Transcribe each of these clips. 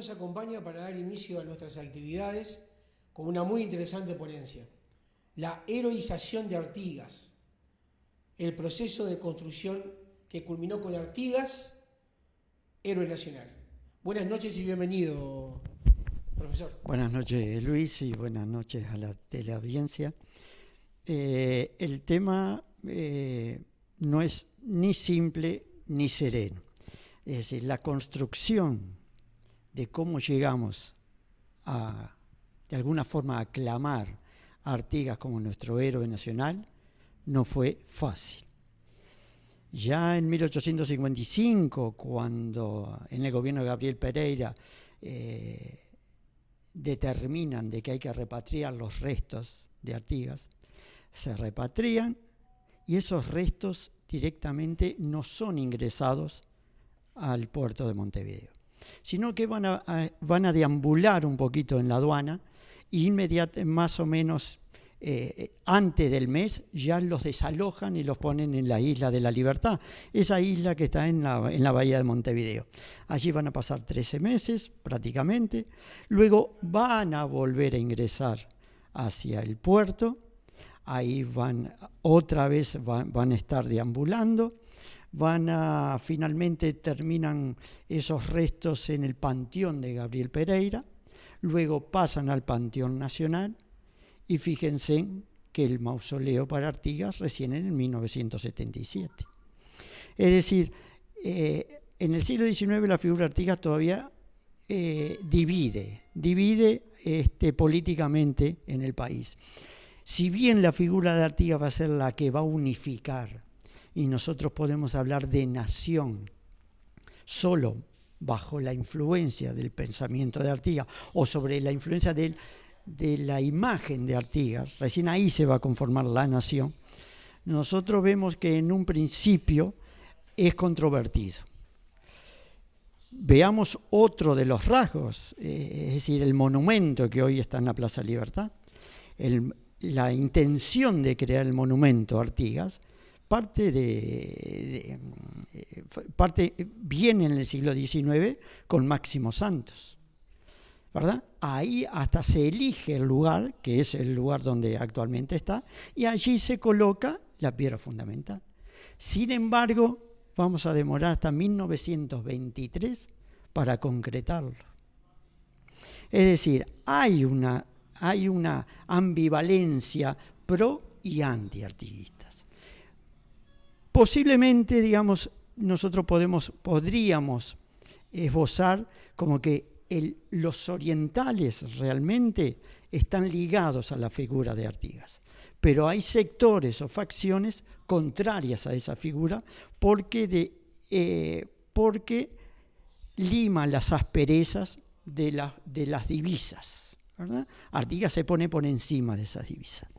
nos acompaña para dar inicio a nuestras actividades con una muy interesante ponencia. La heroización de Artigas, el proceso de construcción que culminó con Artigas, héroe nacional. Buenas noches y bienvenido, profesor. Buenas noches, Luis, y buenas noches a la teleaudiencia. El tema no es ni simple ni sereno. Es decir, la construcción de cómo llegamos a, de alguna forma, a aclamar a Artigas como nuestro héroe nacional, no fue fácil. Ya en 1855, cuando en el gobierno de Gabriel Pereira determinan de que hay que repatriar los restos de Artigas, se repatrian y esos restos directamente no son ingresados al puerto de Montevideo, sino que van a deambular un poquito en la aduana y más o menos antes del mes ya los desalojan y los ponen en la isla de la Libertad, esa isla que está en la bahía de Montevideo. Allí van a pasar 13 meses prácticamente, luego van a volver a ingresar hacia el puerto, ahí otra vez van a estar deambulando, finalmente terminan esos restos en el Panteón de Gabriel Pereira, luego pasan al Panteón Nacional y fíjense que el mausoleo para Artigas recién en 1977. Es decir, en el siglo XIX la figura de Artigas todavía divide políticamente en el país. Si bien la figura de Artigas va a ser la que va a unificar, y nosotros podemos hablar de nación solo bajo la influencia del pensamiento de Artigas o sobre la influencia de la imagen de Artigas, recién ahí se va a conformar la nación, nosotros vemos que en un principio es controvertido. Veamos otro de los rasgos, es decir, el monumento que hoy está en la Plaza Libertad. La intención de crear el monumento a Artigas viene en el siglo XIX con Máximo Santos, ¿verdad? Ahí hasta se elige el lugar, que es el lugar donde actualmente está, y allí se coloca la piedra fundamental. Sin embargo, vamos a demorar hasta 1923 para concretarlo. Es decir, hay una ambivalencia pro y anti-artiguistas. Posiblemente, digamos, nosotros podríamos esbozar como que los orientales realmente están ligados a la figura de Artigas, pero hay sectores o facciones contrarias a esa figura porque lima las asperezas de las divisas, ¿verdad? Artigas se pone por encima de esas divisas.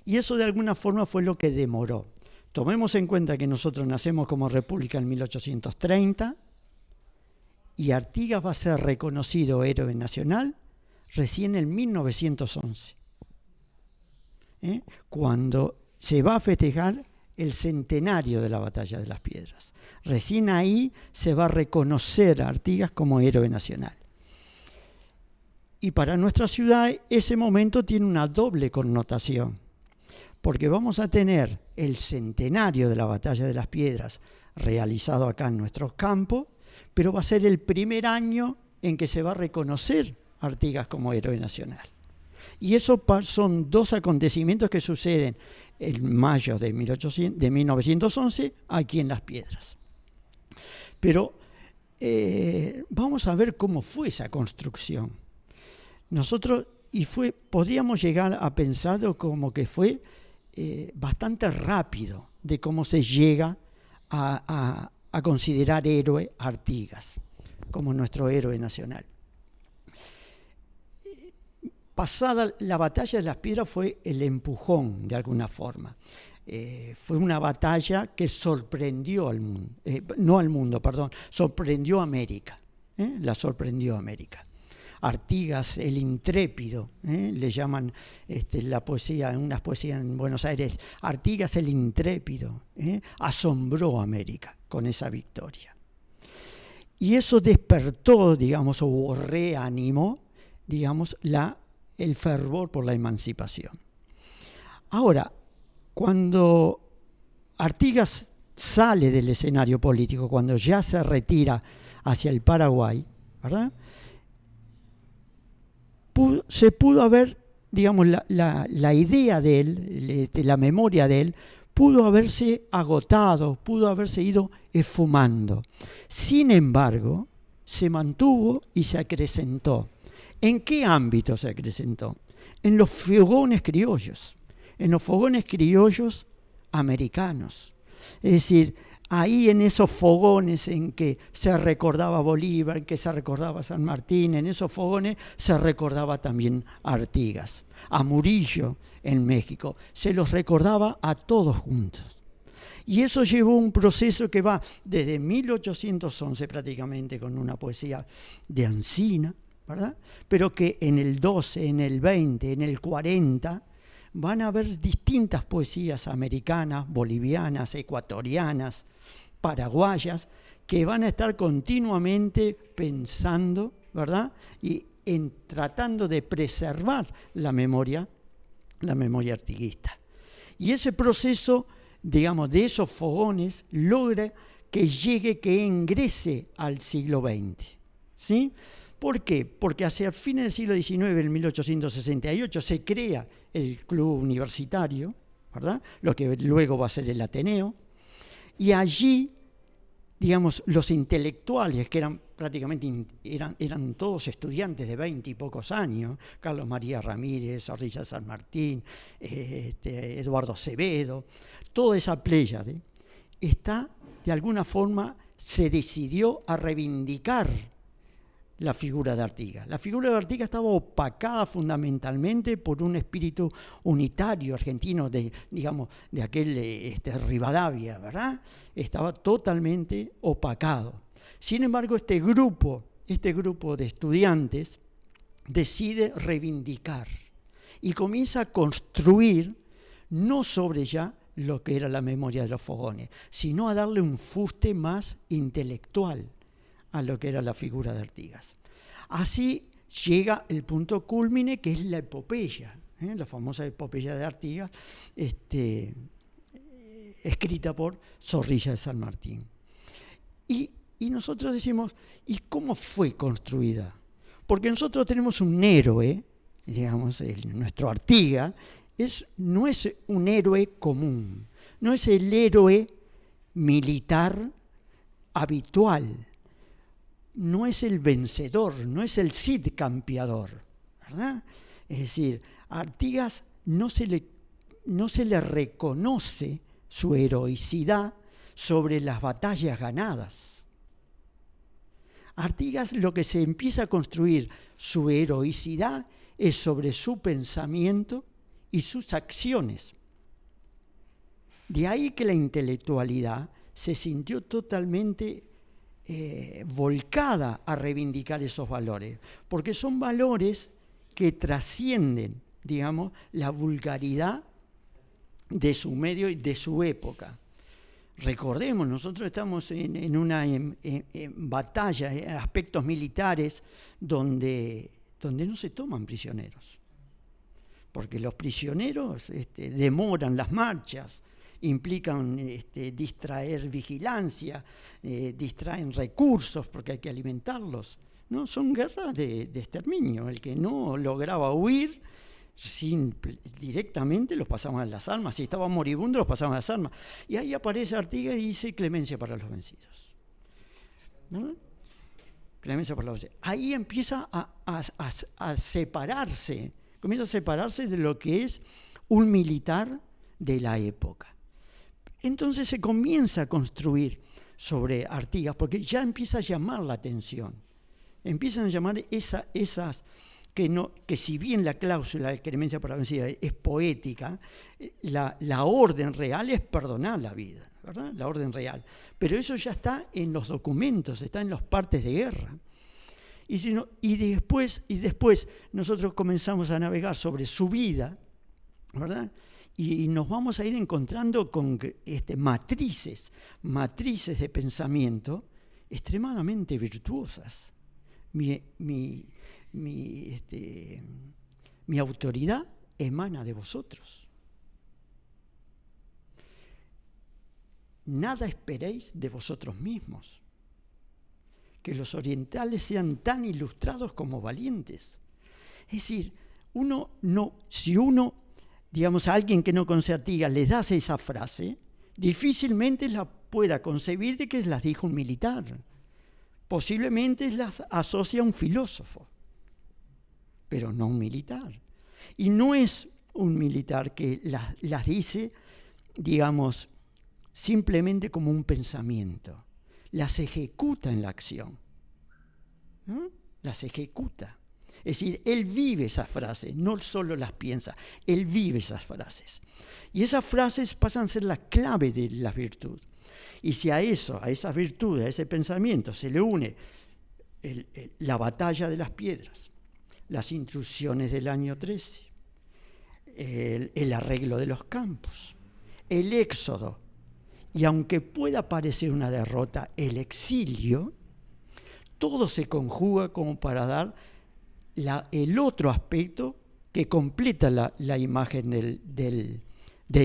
Y eso de alguna forma fue lo que demoró. Tomemos en cuenta que nosotros nacemos como república en 1830 y Artigas va a ser reconocido héroe nacional recién en 1911, cuando se va a festejar el centenario de la Batalla de las Piedras. Recién ahí se va a reconocer a Artigas como héroe nacional. Y para nuestra ciudad ese momento tiene una doble connotación, porque vamos a tener el centenario de la Batalla de las Piedras realizado acá en nuestros campos, pero va a ser el primer año en que se va a reconocer a Artigas como héroe nacional. Y eso son dos acontecimientos que suceden en mayo de 1911 aquí en Las Piedras. Pero vamos a ver cómo fue esa construcción. Podríamos llegar a pensarlo como que fue bastante rápido de cómo se llega a considerar héroe a Artigas como nuestro héroe nacional. Pasada la Batalla de las Piedras fue el empujón de alguna forma. Fue una batalla que sorprendió al mundo, sorprendió a América. La sorprendió a América. Artigas el intrépido, le llaman la poesía, en unas poesías en Buenos Aires, Artigas el intrépido, asombró a América con esa victoria. Y eso despertó, digamos, o reanimó, digamos, el fervor por la emancipación. Ahora, cuando Artigas sale del escenario político, cuando ya se retira hacia el Paraguay, ¿verdad? Se pudo haber, digamos, la idea de él, la memoria de él, pudo haberse agotado, pudo haberse ido esfumando. Sin embargo, se mantuvo y se acrecentó. ¿En qué ámbito se acrecentó? En los fogones criollos, americanos. Es decir, ahí en esos fogones en que se recordaba a Bolívar, en que se recordaba a San Martín, en esos fogones se recordaba también a Artigas, a Murillo en México. Se los recordaba a todos juntos. Y eso llevó un proceso que va desde 1811 prácticamente, con una poesía de Ancina, ¿verdad? Pero que en el 12, en el 20, en el 40... van a haber distintas poesías americanas, bolivianas, ecuatorianas, paraguayas, que van a estar continuamente pensando, ¿verdad? Y tratando de preservar la memoria artiguista. Y ese proceso, digamos, de esos fogones logra que ingrese al siglo XX, ¿sí? ¿Por qué? Porque hacia fines del siglo XIX, en 1868, se crea el Club Universitario, ¿verdad? Lo que luego va a ser el Ateneo, y allí, digamos, los intelectuales, que eran prácticamente eran todos estudiantes de 20 y pocos años, Carlos María Ramírez, Zorrilla San Martín, Eduardo Acevedo, toda esa pléyade, de alguna forma, se decidió a reivindicar la figura de Artigas. La figura de Artigas estaba opacada fundamentalmente por un espíritu unitario argentino de aquel Rivadavia, ¿verdad? Estaba totalmente opacado. Sin embargo, este grupo de estudiantes decide reivindicar y comienza a construir no sobre ya lo que era la memoria de los fogones, sino a darle un fuste más intelectual a lo que era la figura de Artigas. Así llega el punto cúlmine, que es la epopeya, la famosa epopeya de Artigas, escrita por Zorrilla de San Martín. Y nosotros decimos, ¿y cómo fue construida? Porque nosotros tenemos un héroe, digamos, nuestro Artigas, no es un héroe común, no es el héroe militar habitual, no es el vencedor, no es el Cid campeador, ¿verdad? Es decir, a Artigas no se le reconoce su heroicidad sobre las batallas ganadas. Artigas, lo que se empieza a construir su heroicidad es sobre su pensamiento y sus acciones. De ahí que la intelectualidad se sintió totalmente volcada a reivindicar esos valores, porque son valores que trascienden, digamos, la vulgaridad de su medio y de su época. Recordemos, nosotros estamos en una batalla, aspectos militares, donde no se toman prisioneros, porque los prisioneros demoran las marchas, implican distraer vigilancia, distraen recursos porque hay que alimentarlos, ¿no? Son guerras de exterminio. El que no lograba huir, directamente los pasaban a las armas. Si estaban moribundos, los pasaban a las armas. Y ahí aparece Artigas y dice clemencia para los vencidos, ¿no? Clemencia para los vencidos. Ahí empieza a separarse, comienza a separarse de lo que es un militar de la época. Entonces se comienza a construir sobre Artigas, porque ya empieza a llamar la atención. Empiezan a llamar esas que si bien la cláusula de clemencia para la vencida es poética, la orden real es perdonar la vida, ¿verdad? La orden real. Pero eso ya está en los documentos, está en los partes de guerra. Y después nosotros comenzamos a navegar sobre su vida, ¿verdad? Y nos vamos a ir encontrando con matrices de pensamiento extremadamente virtuosas. Mi autoridad emana de vosotros. Nada esperéis de vosotros mismos. Que los orientales sean tan ilustrados como valientes. Es decir, si uno, digamos, a alguien que no conoce a Artigas le das esa frase, difícilmente la pueda concebir de que las dijo un militar. Posiblemente las asocia a un filósofo, pero no un militar. Y no es un militar que las dice, digamos, simplemente como un pensamiento. Las ejecuta en la acción. ¿No? Las ejecuta. Es decir, él vive esas frases, no solo las piensa, él vive esas frases. Y esas frases pasan a ser la clave de la virtud. Y si a esas virtudes, a ese pensamiento, se le une la batalla de las piedras, las intrusiones del año 13, el arreglo de los campos, el éxodo, y aunque pueda parecer una derrota, el exilio, todo se conjuga como para dar el otro aspecto que completa la imagen del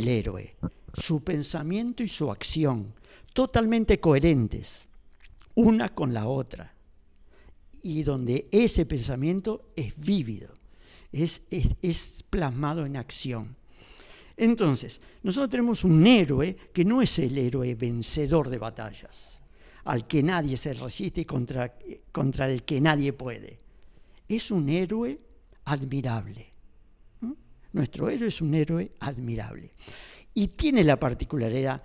héroe, su pensamiento y su acción, totalmente coherentes, una con la otra, y donde ese pensamiento es vívido, es plasmado en acción. Entonces, nosotros tenemos un héroe que no es el héroe vencedor de batallas, al que nadie se resiste y contra el que nadie puede. Es un héroe admirable. Nuestro héroe es un héroe admirable. Y tiene la particularidad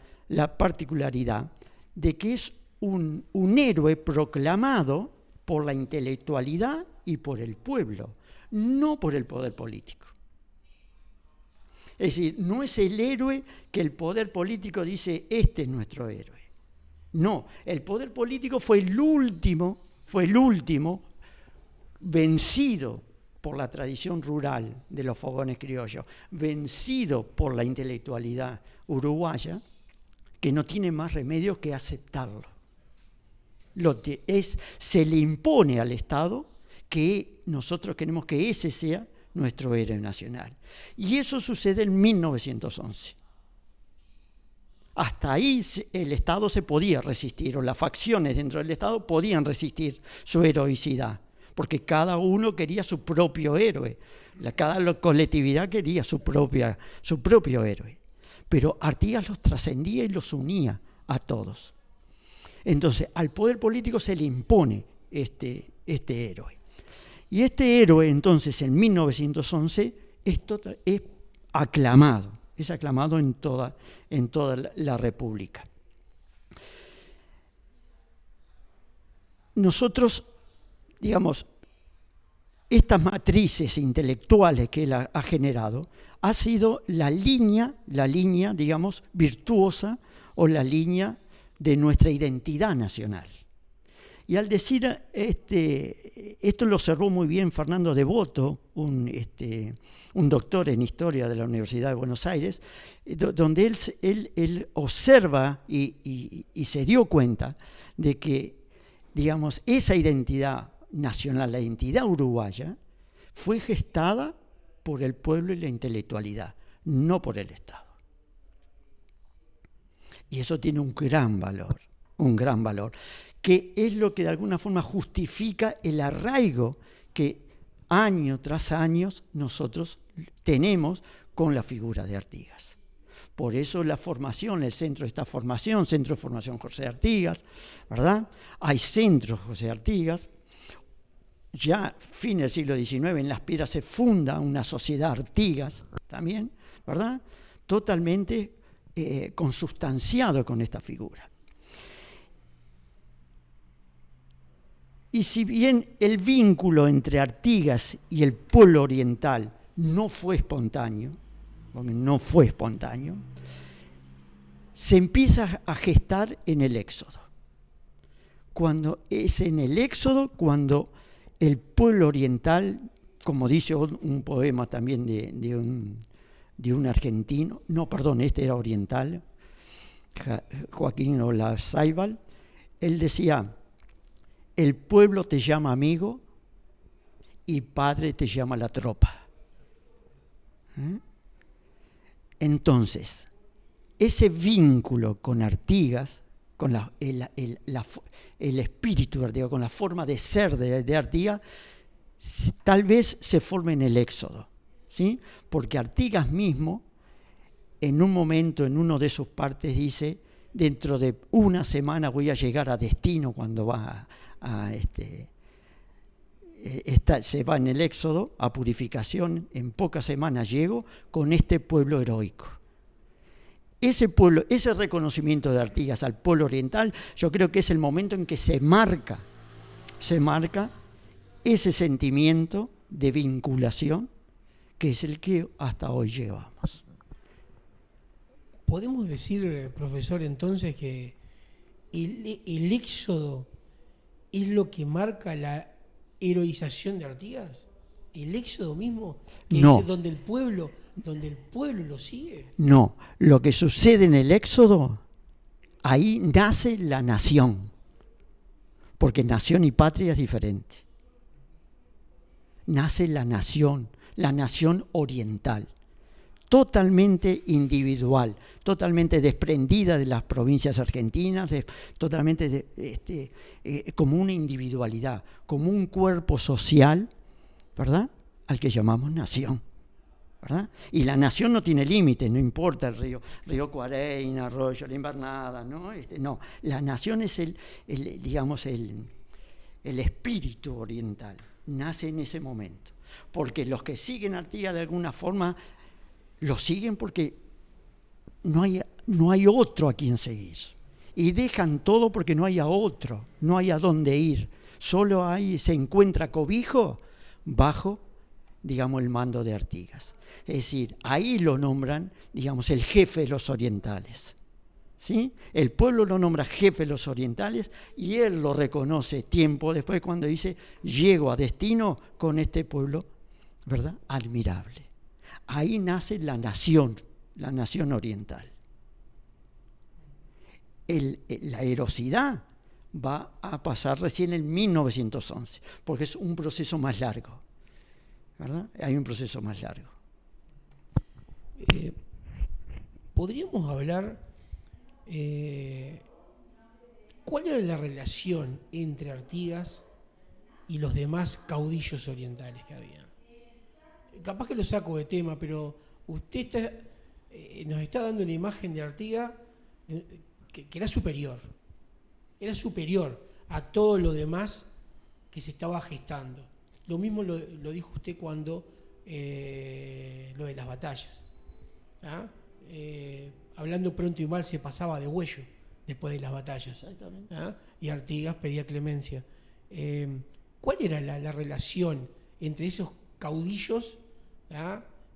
de que es un héroe proclamado por la intelectualidad y por el pueblo, no por el poder político. Es decir, no es el héroe que el poder político dice, este es nuestro héroe. No, el poder político fue el último vencido por la tradición rural de los fogones criollos, vencido por la intelectualidad uruguaya, que no tiene más remedio que aceptarlo. Se le impone al Estado que nosotros queremos que ese sea nuestro héroe nacional. Y eso sucede en 1911. Hasta ahí el Estado se podía resistir, o las facciones dentro del Estado podían resistir su heroicidad, porque cada uno quería su propio héroe, cada colectividad quería su propio héroe. Pero Artigas los trascendía y los unía a todos. Entonces, al poder político se le impone este héroe. Y este héroe, entonces, en 1911, es aclamado en toda la República. Nosotros, digamos, estas matrices intelectuales que él ha generado, ha sido la línea, digamos, virtuosa o la línea de nuestra identidad nacional. Y al decir, esto lo observó muy bien Fernando Devoto, un doctor en historia de la Universidad de Buenos Aires, donde él observa y se dio cuenta de que, digamos, esa identidad nacional, la identidad uruguaya, fue gestada por el pueblo y la intelectualidad, no por el Estado. Y eso tiene un gran valor, que es lo que de alguna forma justifica el arraigo que año tras año nosotros tenemos con la figura de Artigas. Por eso la formación, el centro de esta formación, Centro de Formación José Artigas, ¿verdad? Hay centros José Artigas. Ya fin del siglo XIX en Las Piedras se funda una sociedad Artigas también, ¿verdad? Totalmente consustanciado con esta figura. Y si bien el vínculo entre Artigas y el pueblo oriental no fue espontáneo, se empieza a gestar en el Éxodo. Es en el Éxodo cuando el pueblo oriental, como dice un poema también de un argentino, este era oriental, Joaquín Olazábal, él decía, el pueblo te llama amigo y padre te llama la tropa. Entonces, ese vínculo con Artigas, con el espíritu de Artigas, con la forma de ser de Artigas, tal vez se forme en el Éxodo, ¿sí? Porque Artigas mismo, en un momento, en uno de sus partes, dice: dentro de una semana voy a llegar a destino, cuando va se va en el Éxodo a purificación, en pocas semanas llego con este pueblo heroico. Ese pueblo, ese reconocimiento de Artigas al pueblo oriental, yo creo que es el momento en que se marca ese sentimiento de vinculación, que es el que hasta hoy llevamos. ¿Podemos decir, profesor, entonces que el Éxodo es lo que marca la heroización de Artigas? ¿El Éxodo mismo? Que No. es donde el pueblo lo sigue. No, lo que sucede en el Éxodo, ahí nace la nación, porque nación y patria es diferente. Nace la nación oriental, totalmente individual, totalmente desprendida de las provincias argentinas, totalmente como una individualidad, como un cuerpo social, ¿verdad?, al que llamamos nación, ¿verdad? Y la nación no tiene límites, no importa el río Cuareina, Arroyo La Invernada, ¿no? No, la nación es el espíritu oriental, nace en ese momento, porque los que siguen a Artigas de alguna forma lo siguen porque no hay otro a quien seguir, y dejan todo porque no hay a otro, no hay a dónde ir, solo se encuentra cobijo bajo, digamos, el mando de Artigas. Es decir, ahí lo nombran, digamos, el jefe de los orientales, ¿sí? El pueblo lo nombra jefe de los orientales y él lo reconoce tiempo después cuando dice: llego a destino con este pueblo, ¿verdad?, admirable. Ahí nace la nación oriental. La heroicidad va a pasar recién en 1911, porque es un proceso más largo, ¿verdad? Hay un proceso más largo. ¿Podríamos hablar cuál era la relación entre Artigas y los demás caudillos orientales que había? Capaz que lo saco de tema, pero usted nos está dando una imagen de Artigas que era superior a todo lo demás que se estaba gestando. Lo mismo lo dijo usted cuando lo de las batallas. Hablando pronto y mal, se pasaba de huello después de las batallas. Y Artigas pedía clemencia. ¿Cuál era la relación entre esos caudillos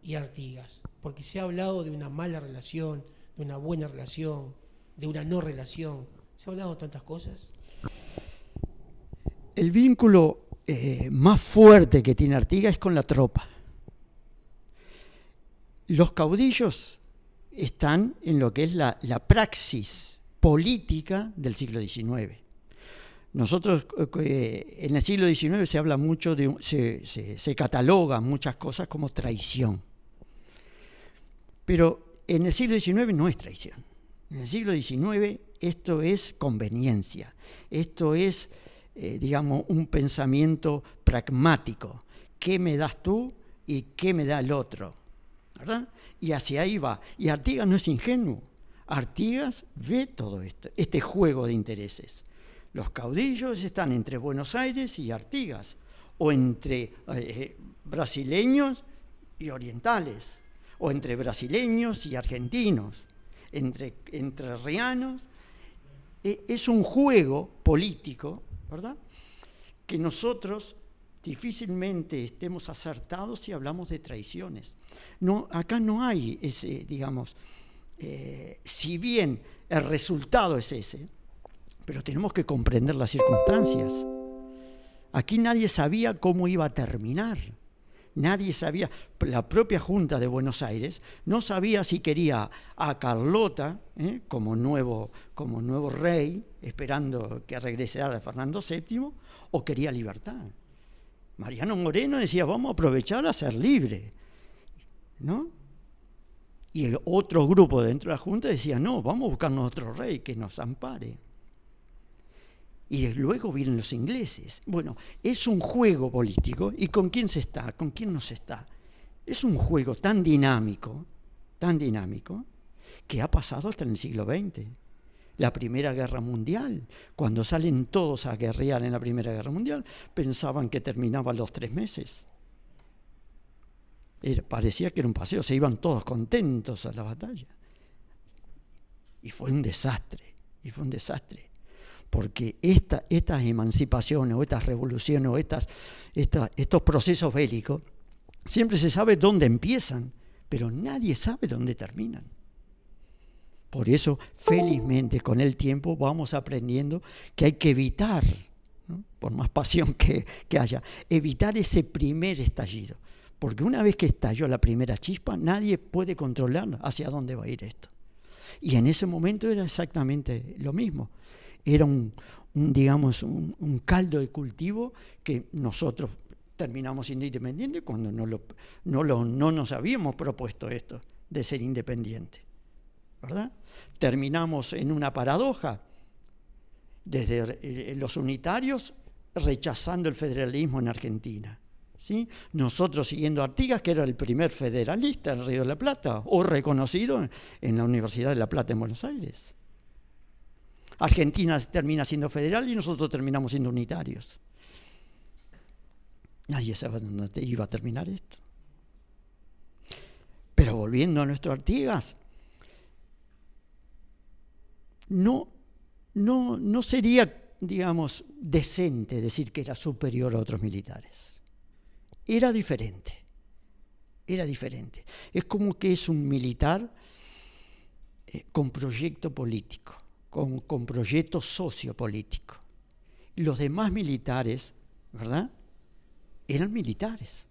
y Artigas? Porque se ha hablado de una mala relación, de una buena relación, de una no relación. Se ha hablado de tantas cosas. El vínculo más fuerte que tiene Artigas es con la tropa. Los caudillos están en lo que es la praxis política del siglo XIX. Nosotros, en el siglo XIX se habla mucho se cataloga muchas cosas como traición. Pero en el siglo XIX no es traición. En el siglo XIX esto es conveniencia, esto es, digamos, un pensamiento pragmático. ¿Qué me das tú y qué me da el otro? ¿Verdad? Y hacia ahí va. Y Artigas no es ingenuo. Artigas ve todo esto, este juego de intereses. Los caudillos están entre Buenos Aires y Artigas, o entre brasileños y orientales, o entre brasileños y argentinos, entre entrerrianos. Es un juego político, ¿verdad?, que nosotros difícilmente estemos acertados si hablamos de traiciones. No, acá no hay ese, digamos, si bien el resultado es ese, pero tenemos que comprender las circunstancias. Aquí nadie sabía cómo iba a terminar. Nadie sabía, la propia Junta de Buenos Aires no sabía si quería a Carlota como nuevo rey, esperando que regresara Fernando VII, o quería libertad. Mariano Moreno decía, vamos a aprovechar a ser libre, ¿no? Y el otro grupo dentro de la Junta decía, no, vamos a buscarnos otro rey que nos ampare. Y luego vienen los ingleses. Bueno, es un juego político. ¿Y con quién se está? ¿Con quién no se está? Es un juego tan dinámico, que ha pasado hasta en el siglo XX. La Primera Guerra Mundial, cuando salen todos a guerrear en la Primera Guerra Mundial, pensaban que terminaba a los 3 meses. Parecía que era un paseo, se iban todos contentos a la batalla. Y fue un desastre, porque estas emancipaciones o estas revoluciones o estos procesos bélicos, siempre se sabe dónde empiezan, pero nadie sabe dónde terminan. Por eso, felizmente, con el tiempo vamos aprendiendo que hay que evitar, ¿no? Por más pasión que haya, evitar ese primer estallido. Porque una vez que estalló la primera chispa, nadie puede controlar hacia dónde va a ir esto. Y en ese momento era exactamente lo mismo. Era un caldo de cultivo que nosotros terminamos siendo independientes cuando no nos habíamos propuesto esto de ser independientes, ¿verdad? Terminamos en una paradoja, desde los unitarios rechazando el federalismo en Argentina, ¿sí? Nosotros siguiendo a Artigas, que era el primer federalista en Río de la Plata, o reconocido en la Universidad de La Plata en Buenos Aires. Argentina termina siendo federal y nosotros terminamos siendo unitarios. Nadie sabe dónde iba a terminar esto. Pero volviendo a nuestro Artigas, no sería, digamos, decente decir que era superior a otros militares. Era diferente. Es como que es un militar con proyecto político, con proyecto sociopolítico. Los demás militares, ¿verdad?, eran militares,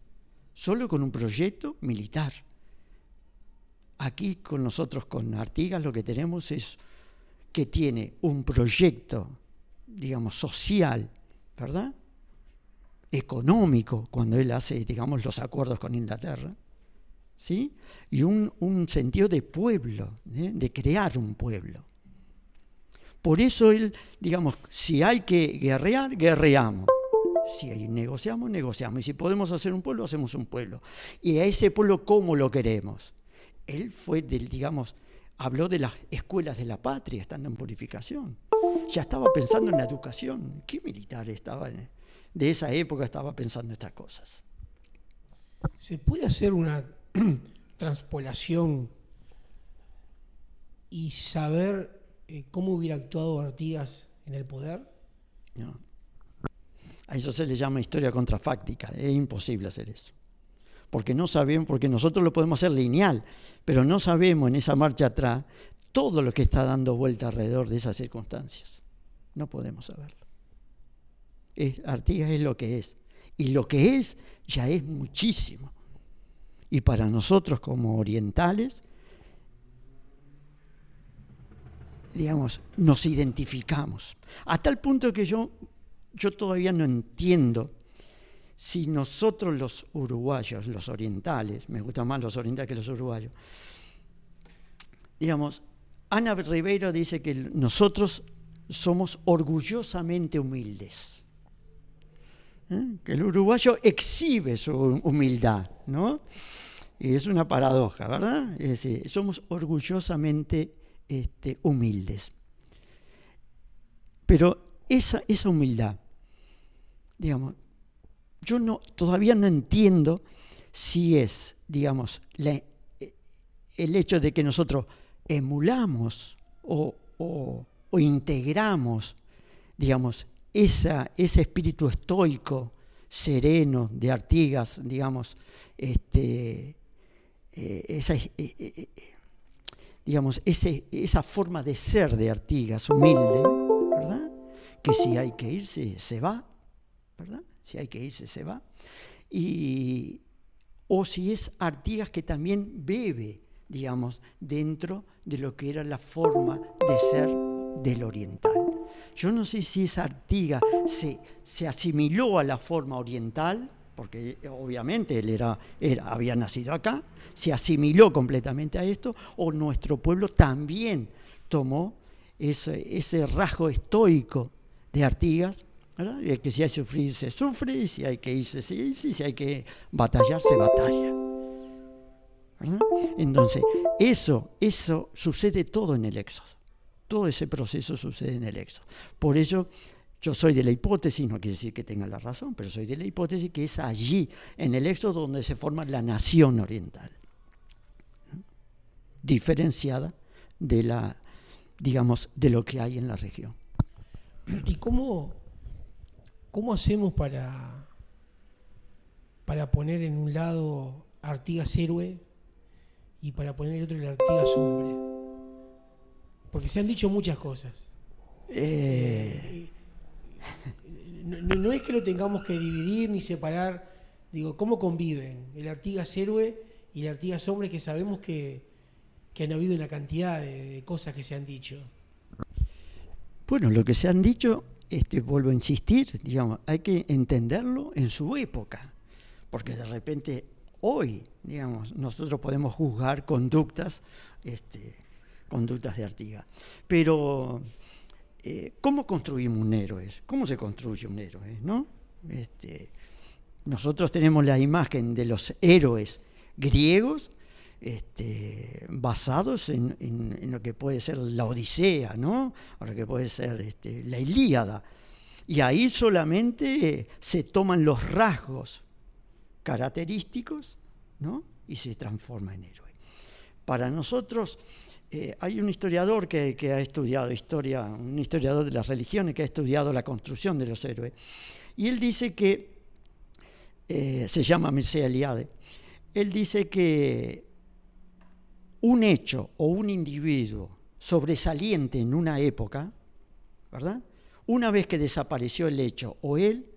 solo con un proyecto militar. Aquí con nosotros, con Artigas, lo que tenemos es que tiene un proyecto, digamos, social, ¿verdad?, económico, cuando él hace, digamos, los acuerdos con Inglaterra, ¿sí?, y un sentido de pueblo, de crear un pueblo. Por eso él, digamos, si hay que guerrear, guerreamos. Si negociamos, negociamos. Y si podemos hacer un pueblo, hacemos un pueblo. Y a ese pueblo, ¿cómo lo queremos? Él fue, habló de las escuelas de la patria, estando en purificación. Ya estaba pensando en la educación. ¿Qué militar estaba de esa época estaba pensando estas cosas? ¿Se puede hacer una transpolación y saber cómo hubiera actuado Artigas en el poder? No. A eso se le llama historia contrafáctica. Es imposible hacer eso. Porque no sabemos, porque nosotros lo podemos hacer lineal, pero no sabemos en esa marcha atrás todo lo que está dando vuelta alrededor de esas circunstancias. No podemos saberlo. Artigas es lo que es. Y lo que es ya es muchísimo. Y para nosotros como orientales, digamos, nos identificamos. A tal punto que yo todavía no entiendo si nosotros los uruguayos, los orientales, me gustan más los orientales que los uruguayos, digamos, Ana Ribeiro dice que nosotros somos orgullosamente humildes. Que el uruguayo exhibe su humildad, ¿no? Y es una paradoja, ¿verdad? Es decir, somos orgullosamente humildes. Pero esa humildad, digamos, yo todavía no entiendo si es, digamos, el hecho de que nosotros emulamos o integramos, digamos, ese espíritu estoico, sereno de Artigas, digamos, esa forma de ser de Artigas, humilde, ¿verdad? Que si hay que irse, se va, ¿verdad? Si hay que irse, se va. Y o si es Artigas que también bebe, digamos, dentro de lo que era la forma de ser del oriental. Yo no sé si esa Artigas se asimiló a la forma oriental, porque obviamente él había nacido acá, se asimiló completamente a esto, o nuestro pueblo también tomó ese rasgo estoico de Artigas, ¿verdad? De que si hay que sufrir, se sufre, y si hay que irse, se dice, y si hay que batallar, se batalla, ¿verdad? Entonces, eso sucede todo en el Éxodo. Todo ese proceso sucede en el Éxodo. Por ello, yo soy de la hipótesis, no quiere decir que tenga la razón, pero soy de la hipótesis que es allí, en el Éxodo, donde se forma la nación oriental, ¿no? Diferenciada de de lo que hay en la región. ¿Y cómo hacemos para poner en un lado Artigas héroe y para poner en el otro el Artigas hombre? Porque se han dicho muchas cosas. No es que lo tengamos que dividir ni separar. Digo, ¿cómo conviven el Artigas héroe y el Artigas hombre, que sabemos que han habido una cantidad de cosas que se han dicho? Bueno, lo que se han dicho, vuelvo a insistir, digamos, hay que entenderlo en su época, porque de repente hoy, digamos, nosotros podemos juzgar conductas de Artigas. Pero, ¿cómo construimos un héroe? ¿Cómo se construye un héroe, no? Nosotros tenemos la imagen de los héroes griegos, basados en lo que puede ser la Odisea, ¿no? O lo que puede ser la Ilíada. Y ahí solamente se toman los rasgos característicos, ¿no? Y se transforma en héroe. Para nosotros, hay un historiador que ha estudiado historia, un historiador de las religiones que ha estudiado la construcción de los héroes. Y él dice que, se llama Mircea Eliade, él dice que un hecho o un individuo sobresaliente en una época, ¿verdad? Una vez que desapareció el hecho o él,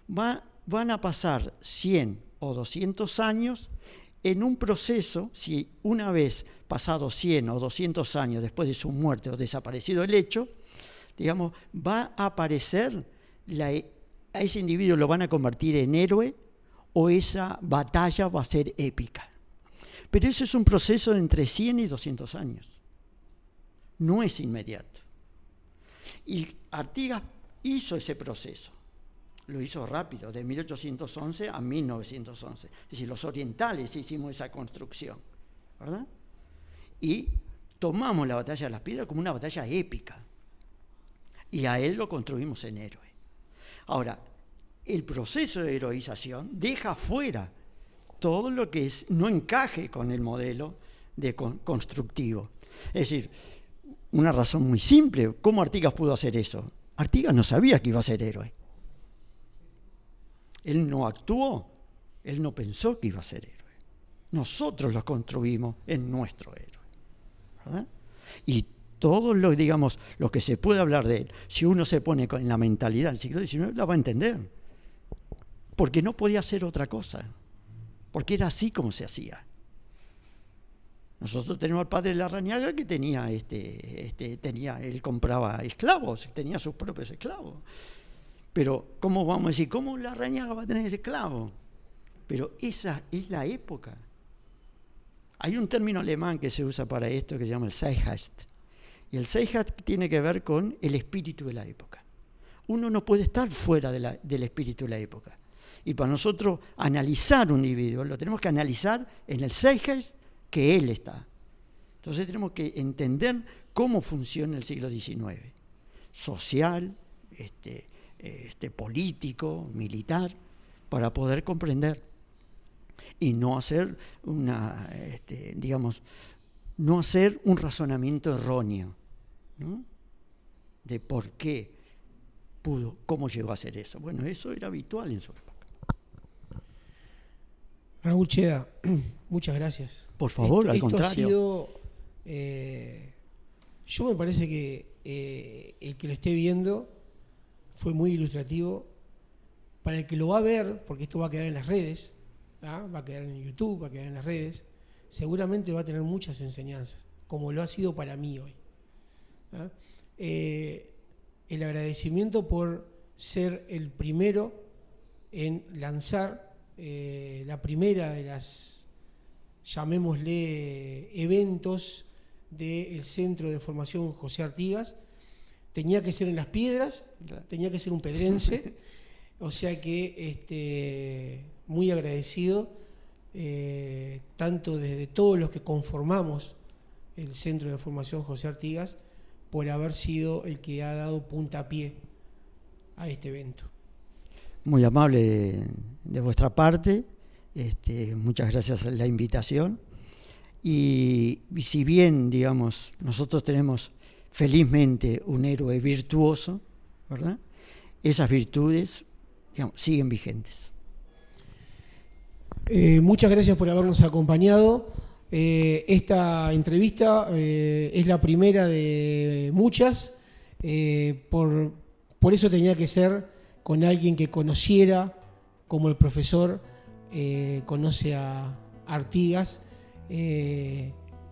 van a pasar 100 o 200 años en un proceso. Si una vez pasado 100 o 200 años después de su muerte o desaparecido el hecho, digamos, va a aparecer, a ese individuo lo van a convertir en héroe o esa batalla va a ser épica. Pero eso es un proceso de entre 100 y 200 años. No es inmediato. Y Artigas hizo ese proceso. Lo hizo rápido, de 1811 a 1911. Es decir, los orientales hicimos esa construcción, ¿verdad? Y tomamos la batalla de las piedras como una batalla épica. Y a él lo construimos en héroe. Ahora, el proceso de heroización deja fuera todo lo que no encaje con el modelo constructivo. Es decir, una razón muy simple, ¿cómo Artigas pudo hacer eso? Artigas no sabía que iba a ser héroe. Él no actuó, él no pensó que iba a ser héroe. Nosotros lo construimos en nuestro héroe, ¿verdad? Y todo lo que se puede hablar de él, si uno se pone en la mentalidad del siglo XIX, la va a entender. Porque no podía hacer otra cosa. Porque era así como se hacía. Nosotros tenemos al padre Larrañaga que él compraba esclavos, tenía sus propios esclavos. Pero, ¿cómo vamos a decir? ¿Cómo Larrañaga va a tener esclavos? Pero esa es la época. Hay un término alemán que se usa para esto que se llama el Zeitgeist. Y el Zeitgeist tiene que ver con el espíritu de la época. Uno no puede estar fuera del espíritu de la época. Y para nosotros analizar un individuo, lo tenemos que analizar en el Zeitgeist que él está. Entonces tenemos que entender cómo funciona el siglo XIX. Social, político, militar, para poder comprender. Y no hacer no hacer un razonamiento erróneo, ¿no? De por qué pudo, cómo llegó a hacer eso. Bueno, eso era habitual en su época. Raúl Cheda, muchas gracias. Por favor, al contrario. contrario. Ha sido, yo me parece que el que lo esté viendo fue muy ilustrativo. Para el que lo va a ver, porque esto va a quedar en las redes, va a quedar en YouTube, va a quedar en las redes, seguramente va a tener muchas enseñanzas, como lo ha sido para mí hoy. El agradecimiento por ser el primero en lanzar la primera de las, llamémosle, eventos del Centro de Formación José Artigas. Tenía que ser en Las Piedras, claro. Tenía que ser un pedrense, o sea que muy agradecido, tanto desde todos los que conformamos el Centro de Formación José Artigas, por haber sido el que ha dado puntapié a este evento. Muy amable de vuestra parte, muchas gracias por la invitación. Y si bien, digamos, nosotros tenemos felizmente un héroe virtuoso, ¿verdad? Esas virtudes, digamos, siguen vigentes. Muchas gracias por habernos acompañado. Esta entrevista es la primera de muchas. Por eso tenía que ser con alguien que conociera, como el profesor conoce a Artigas.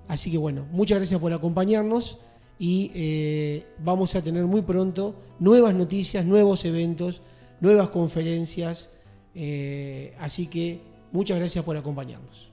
Así que bueno, muchas gracias por acompañarnos y vamos a tener muy pronto nuevas noticias, nuevos eventos, nuevas conferencias. Así que muchas gracias por acompañarnos.